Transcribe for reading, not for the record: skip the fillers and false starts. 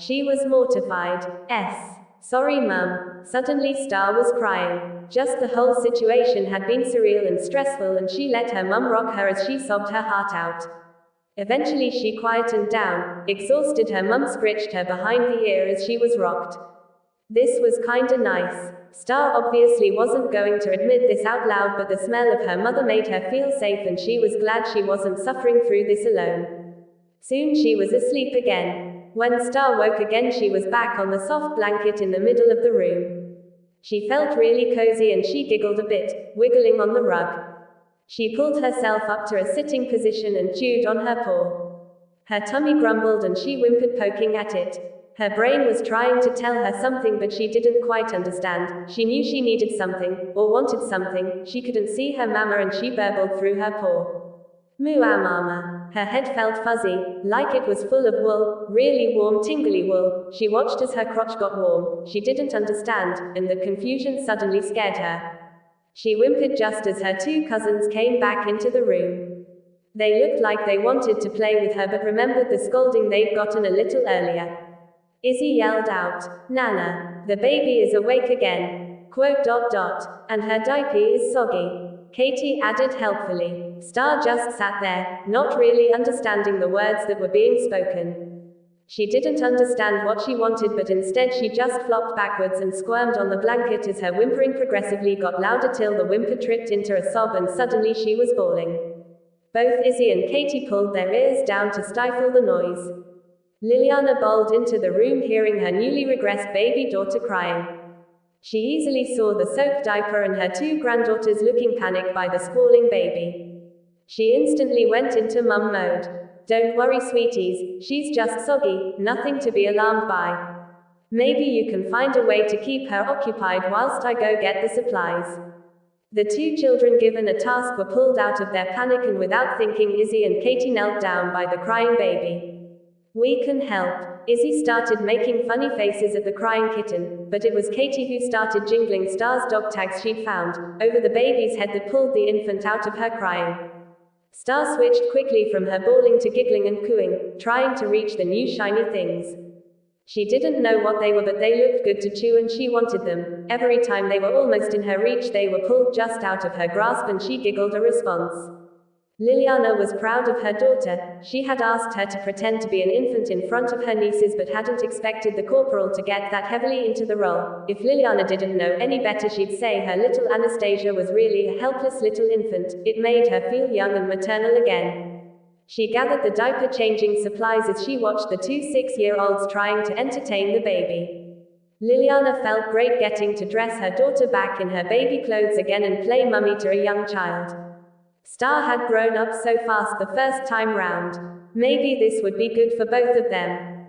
She was mortified. Sorry mum. Suddenly Star was crying. Just the whole situation had been surreal and stressful, and she let her mum rock her as she sobbed her heart out. Eventually she quietened down. Exhausted, her mum scritched her behind the ear as she was rocked. This was kinda nice. Star obviously wasn't going to admit this out loud, but the smell of her mother made her feel safe, and she was glad she wasn't suffering through this alone. Soon she was asleep again. When Star woke again, she was back on the soft blanket in the middle of the room. She felt really cozy and she giggled a bit, wiggling on the rug. She pulled herself up to a sitting position and chewed on her paw. Her tummy grumbled and she whimpered, poking at it. Her brain was trying to tell her something, but she didn't quite understand. She knew she needed something, or wanted something. She couldn't see her mama and she burbled through her paw. Moo-ow mama. Her head felt fuzzy, like it was full of wool, really warm tingly wool. She watched as her crotch got warm. She didn't understand, and the confusion suddenly scared her. She whimpered just as her two cousins came back into the room. They looked like they wanted to play with her, but remembered the scolding they'd gotten a little earlier. Izzy yelled out, "Nana, the baby is awake again. Quote dot dot. And her diaper is soggy." Katie added helpfully. Star just sat there, not really understanding the words that were being spoken. She didn't understand what she wanted, but instead she just flopped backwards and squirmed on the blanket as her whimpering progressively got louder till the whimper tripped into a sob and suddenly she was bawling. Both Izzy and Katie pulled their ears down to stifle the noise. Liliana bowled into the room, hearing her newly regressed baby daughter crying. She easily saw the soaked diaper and her two granddaughters looking panicked by the squalling baby. She instantly went into mum mode. "Don't worry, sweeties, she's just soggy, nothing to be alarmed by. Maybe you can find a way to keep her occupied whilst I go get the supplies." The two children, given a task, were pulled out of their panic, and without thinking, Izzy and Katie knelt down by the crying baby. "We can help." Izzy started making funny faces at the crying kitten, but it was Katie who started jingling Star's dog tags she'd found over the baby's head that pulled the infant out of her crying. Star switched quickly from her bawling to giggling and cooing, trying to reach the new shiny things. She didn't know what they were, but they looked good to chew and she wanted them. Every time they were almost in her reach, they were pulled just out of her grasp and she giggled a response. Liliana was proud of her daughter. She had asked her to pretend to be an infant in front of her nieces, but hadn't expected the corporal to get that heavily into the role. If Liliana didn't know any better, she'd say her little Anastasia was really a helpless little infant. It made her feel young and maternal again. She gathered the diaper-changing supplies as she watched the two 6-year-olds trying to entertain the baby. Liliana felt great getting to dress her daughter back in her baby clothes again and play mummy to a young child. Star had grown up so fast the first time round. Maybe this would be good for both of them.